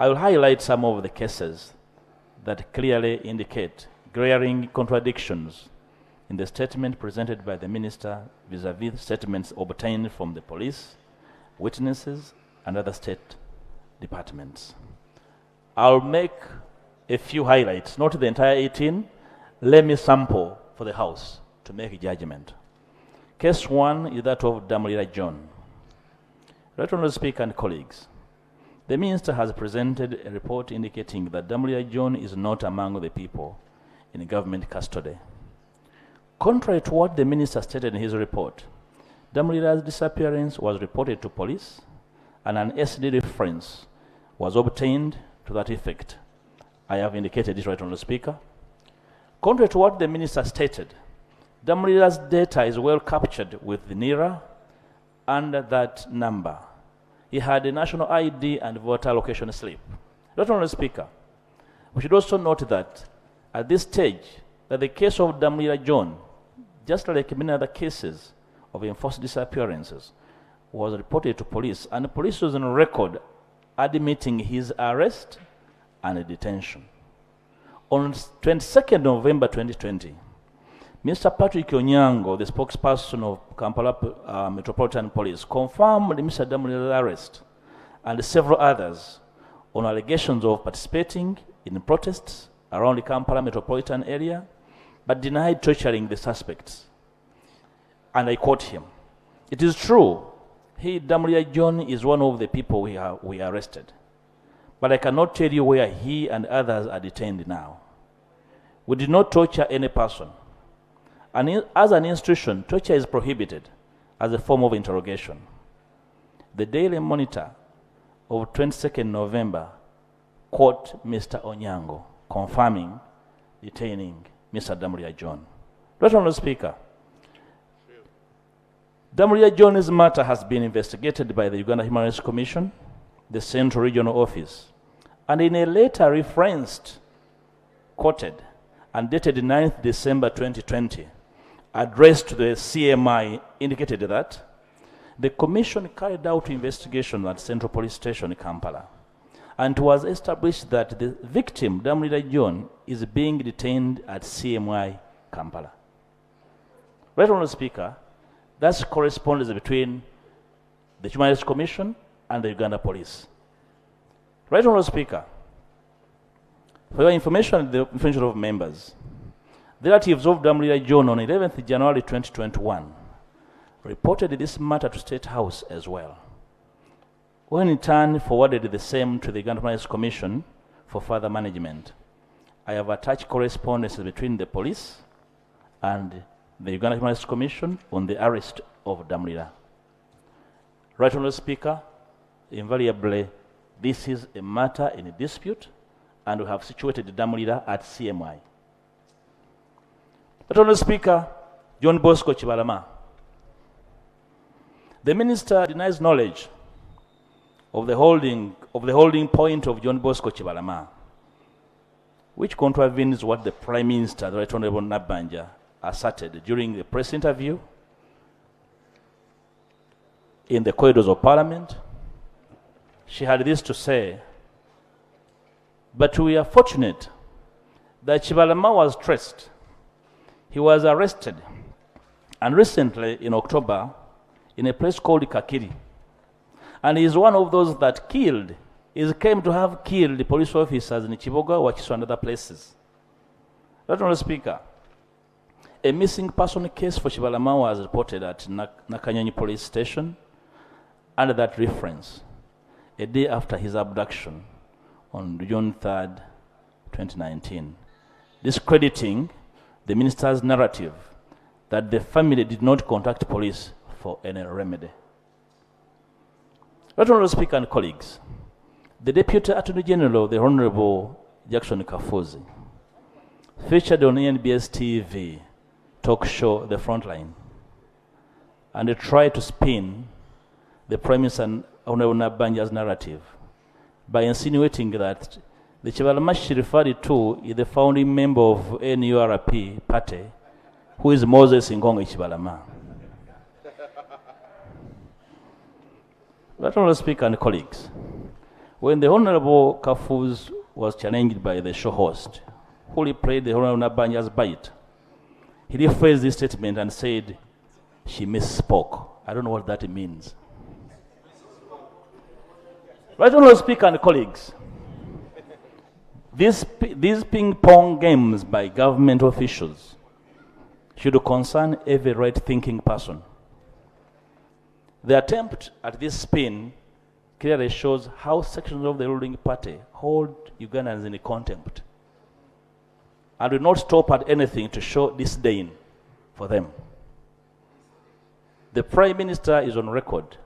I will highlight some of the cases that clearly indicate glaring contradictions in the statement presented by the Minister vis-à-vis statements obtained from the police, witnesses, and other state departments. I'll make a few highlights, not the entire 18. Let me sample for the House to make a judgment. Case 1 is that of Damulira John. Right Honourable Speaker and colleagues, the Minister has presented a report indicating that Damulira John is not among the people in government custody. Contrary to what the Minister stated in his report, Damulira's disappearance was reported to police and an SD reference was obtained to that effect. I have indicated this, Right Honourable Speaker. Contrary to what the Minister stated, Damulira's data is well captured with the NIRA and that number. He had a national ID and voter location slip. Right Honourable Speaker, we should also note that at this stage, that the case of Damulira John, just like many other cases of enforced disappearances, was reported to police, and the police was on record admitting his arrest and detention. On 22nd November 2020, Mr. Patrick Onyango, the spokesperson of Kampala Metropolitan Police, confirmed Mr. Damulira's arrest and several others on allegations of participating in protests around the Kampala metropolitan area, but denied torturing the suspects. And I quote him, "It is true, Damulira John is one of the people we arrested, but I cannot tell you where he and others are detained now. We did not torture any person. And as an institution, torture is prohibited as a form of interrogation." The Daily Monitor of 22nd November quote Mr. Onyango, confirming detaining Mr. Damulira John. Right Honourable Speaker, Damulira John's matter has been investigated by the Uganda Human Rights Commission, the Central Regional Office, and in a letter referenced, quoted, and dated 9th December 2020, addressed to the CMI, indicated that the Commission carried out investigation at Central Police Station in Kampala, and it was established that the victim, Damulira John, is being detained at CMI Kampala. Right Honourable Speaker, that's correspondence between the Human Rights Commission and the Uganda Police. Right Honourable Speaker, for your information and the information of members, the relatives of Damulira John on 11th January 2021 reported this matter to State House as well, when in turn forwarded the same to the Uganda Human Rights Commission for further management. I have attached correspondence between the police and the Uganda Human Rights Commission on the arrest of Damulira. Right Honourable Speaker, invariably, this is a matter in dispute, and we have situated Damulira at CMI. Right Honourable Speaker, John Bosco Kibalama. The Minister denies knowledge of the holding point of John Bosco Kibalama, which contravenes what the Prime Minister, the Right Honourable Nabanja, asserted during the press interview in the corridors of Parliament. She had this to say, "But we are fortunate that Kibalama was traced. He was arrested, and recently in October, in a place called Kakiri. And he is one of those that killed, is claimed to have killed the police officers in Kiboga, Wakiso, and other places." Right Honourable Speaker, a missing person case for Kibalama was reported at Nakanyonyi Police Station under that reference, a day after his abduction on June 3rd, 2019, discrediting the Minister's narrative that the family did not contact police for any remedy. Right Honourable Speaker and colleagues, the Deputy Attorney General, the Honourable Jackson Kafuzi, featured on NBS TV talk show The Frontline, and they tried to spin the Prime Minister and Honourable Nabanja's narrative by insinuating that the Kibalama she referred to is the founding member of NURP party, who is Moses Ngongo Kibalama. Right Honourable Speaker and colleagues, When the Honorable Kafuz was challenged by the show host, who replayed the Honorable Nabanya's bite, he rephrased this statement and said, she misspoke. I don't know what that means. Right, Honorable Speaker and colleagues, these ping-pong games by government officials should concern every right-thinking person. The attempt at this spin clearly shows how sections of the ruling party hold Ugandans in contempt and will not stop at anything to show disdain for them. The Prime Minister is on record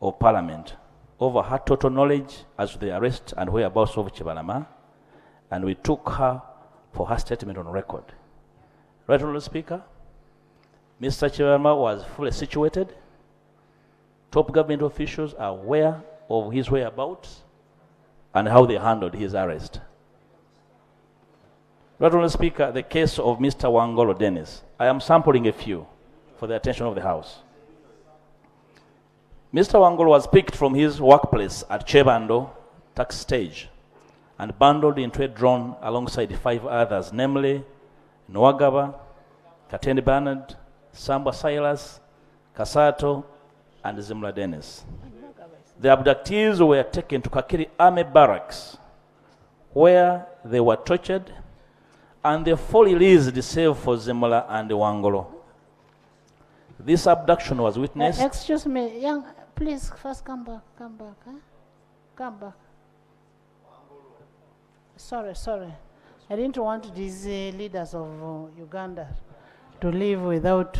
of Parliament over her total knowledge as to the arrest and whereabouts of Kibalama, and we took her for her statement on record. Right, Honourable Speaker, Mr. Kibalama was fully situated. Top government officials are aware of his whereabouts and how they handled his arrest. Right, Honourable Speaker, the case of Mr. Wangolo Dennis, I am sampling a few for the attention of the House. Mr. Wangolo was picked from his workplace at Chebando taxi stage and bundled into a drone alongside 5 others, namely Nwagaba, Katende Bernard, Samba Silas, Kasato, and Zimla Dennis. The abductees were taken to Kakiri Army Barracks, where they were tortured, and they fully released save for Zimla and Wangolo. This abduction was witnessed. Excuse me, young, please first come back, huh? Come back. Sorry. I didn't want these leaders of Uganda to leave without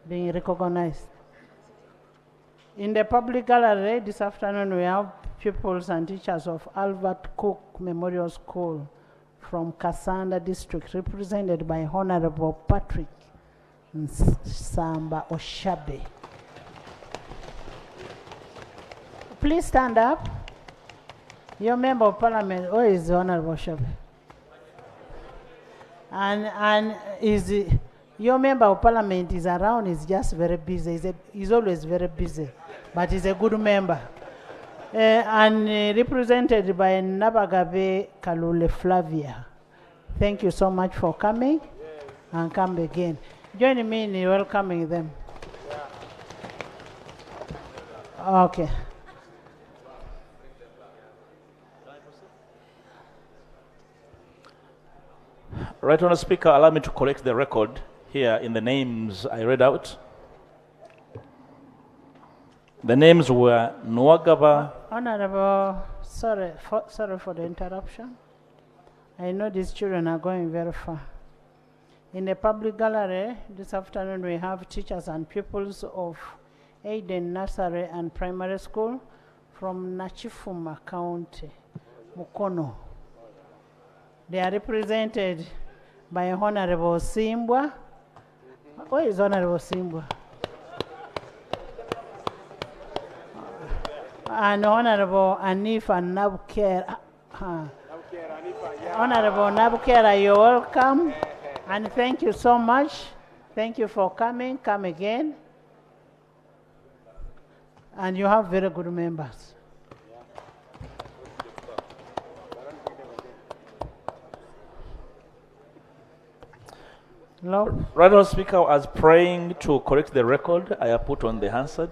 being recognized. In the public gallery this afternoon, we have pupils and teachers of Albert Cook Memorial School from Kasanda District, represented by Honorable Patrick Samba Oshabe. Please stand up. Your member of parliament, where is the Honorable Oshabe? And is your member of parliament is around, is just very busy. He's always very busy, but he's a good member. And represented by Nabagabe Kalule Flavia. Thank you so much for coming, and come again. Join me in welcoming them. Okay. Right, Honourable Speaker, allow me to correct the record here in the names I read out. The names were Nwagaba. Honorable, sorry for the interruption. I know these children are going very far. In the public gallery this afternoon, we have teachers and pupils of Aiden Nursery and Primary School from Nachifuma County, Mukono. They are represented by Honorable Simbwa. Where is Honorable Simbwa? And Honorable Anifa Nabukera. Honorable Nabukera, you're welcome. And thank you so much. Thank you for coming. Come again. And you have very good members. Right, Honourable Speaker, as praying to correct the record, I have put on the Hansard.